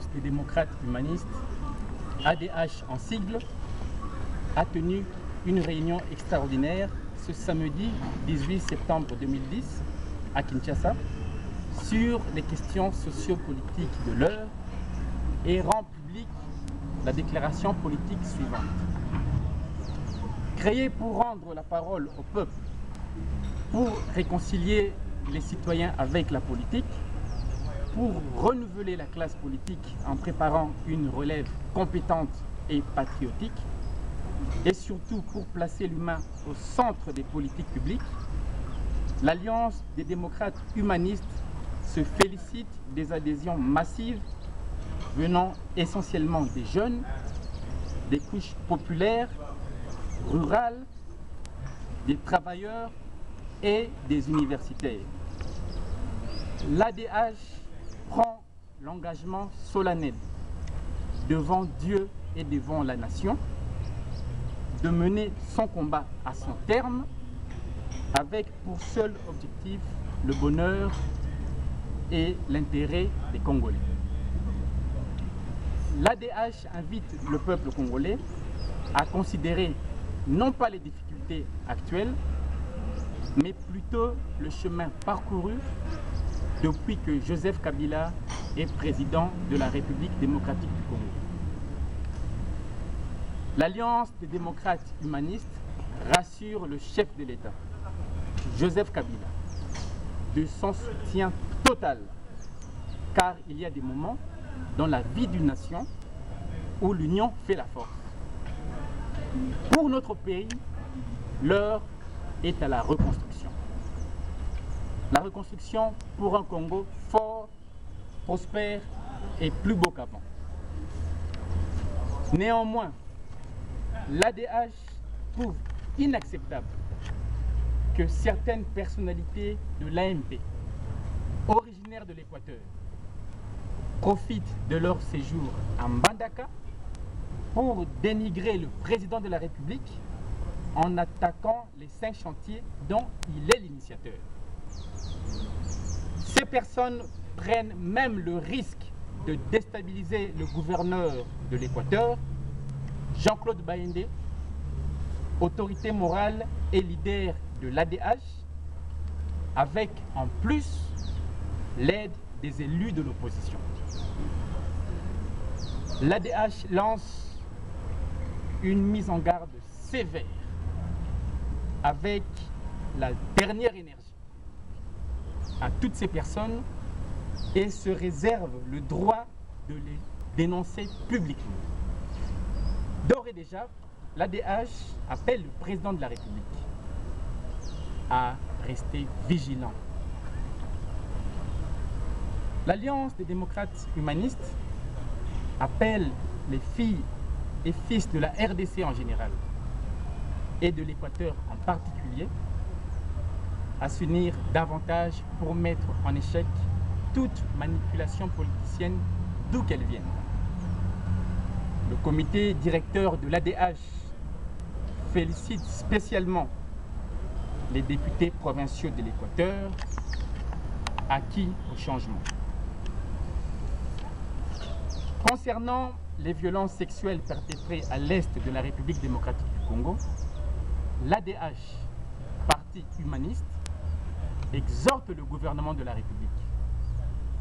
l'Alliance des démocrates humanistes, ADH en sigle, a tenu une réunion extraordinaire ce samedi 18 septembre 2010 à Kinshasa sur les questions sociopolitiques de l'heure et rend publique la déclaration politique suivante. Créée pour rendre la parole au peuple, pour réconcilier les citoyens avec la politique, pour renouveler la classe politique en préparant une relève compétente et patriotique, et surtout pour placer l'humain au centre des politiques publiques, l'Alliance des démocrates humanistes se félicite des adhésions massives venant essentiellement des jeunes, des couches populaires, rurales, des travailleurs et des universitaires. L'ADH prend l'engagement solennel devant Dieu et devant la nation de mener son combat à son terme avec pour seul objectif le bonheur et l'intérêt des Congolais. L'ADH invite le peuple congolais à considérer non pas les difficultés actuelles, mais plutôt le chemin parcouru depuis que Joseph Kabila est président de la République démocratique du Congo. L'Alliance des démocrates humanistes rassure le chef de l'État, Joseph Kabila, de son soutien total, car il y a des moments dans la vie d'une nation où l'union fait la force. Pour notre pays, l'heure est à la reconstruction. La reconstruction pour un Congo fort, prospère et plus beau qu'avant. Néanmoins, l'ADH trouve inacceptable que certaines personnalités de l'AMP, originaires de l'Équateur, profitent de leur séjour à Mbandaka pour dénigrer le président de la République en attaquant les 5 chantiers dont il est l'initiateur. Ces personnes prennent même le risque de déstabiliser le gouverneur de l'Équateur, Jean-Claude Baïndé, autorité morale et leader de l'ADH, avec en plus l'aide des élus de l'opposition. L'ADH lance une mise en garde sévère avec la dernière énergie à toutes ces personnes et se réserve le droit de les dénoncer publiquement. D'ores et déjà, l'ADH appelle le président de la République à rester vigilant. L'Alliance des démocrates humanistes appelle les filles et fils de la RDC en général et de l'Équateur en particulier à s'unir davantage pour mettre en échec toute manipulation politicienne d'où qu'elle vienne. Le comité directeur de l'ADH félicite spécialement les députés provinciaux de l'Équateur acquis au changement. Concernant les violences sexuelles perpétrées à l'est de la République démocratique du Congo, l'ADH, parti humaniste, exhorte le gouvernement de la République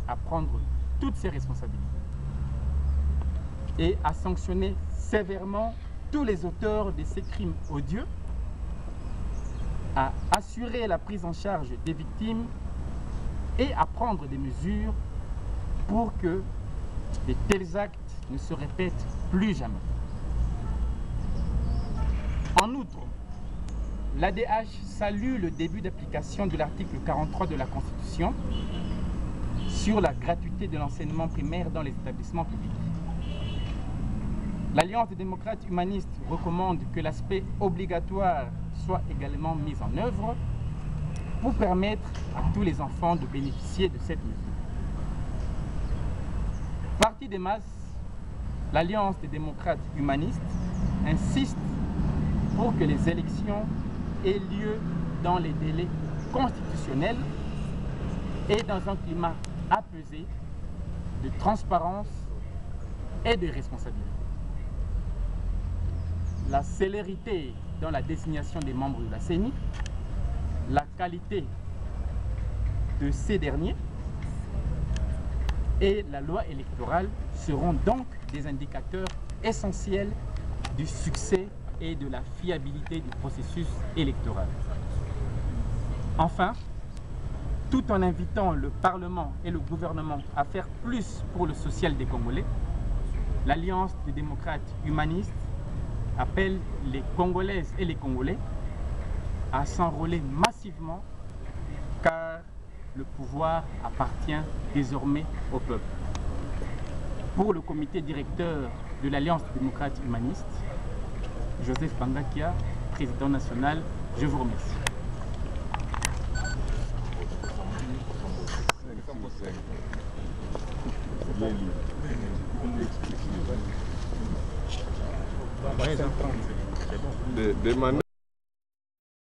à prendre toutes ses responsabilités et à sanctionner sévèrement tous les auteurs de ces crimes odieux, à assurer la prise en charge des victimes et à prendre des mesures pour que de tels actes ne se répètent plus jamais. En outre, l'ADH salue le début d'application de l'article 43 de la Constitution sur la gratuité de l'enseignement primaire dans les établissements publics. L'Alliance des démocrates humanistes recommande que l'aspect obligatoire soit également mis en œuvre pour permettre à tous les enfants de bénéficier de cette mesure. Parti des masses, l'Alliance des démocrates humanistes insiste pour que les élections aient lieu dans les délais constitutionnels et dans un climat apaisé de transparence et de responsabilité. La célérité dans la désignation des membres de la CENI, la qualité de ces derniers et la loi électorale seront donc des indicateurs essentiels du succès et de la fiabilité du processus électoral. Enfin, tout en invitant le Parlement et le gouvernement à faire plus pour le social des Congolais, l'Alliance des démocrates humanistes appelle les Congolaises et les Congolais à s'enrôler massivement car le pouvoir appartient désormais au peuple. Pour le comité directeur de l'Alliance des démocrates humanistes, Joseph Bangakia, président national, je vous remercie. Des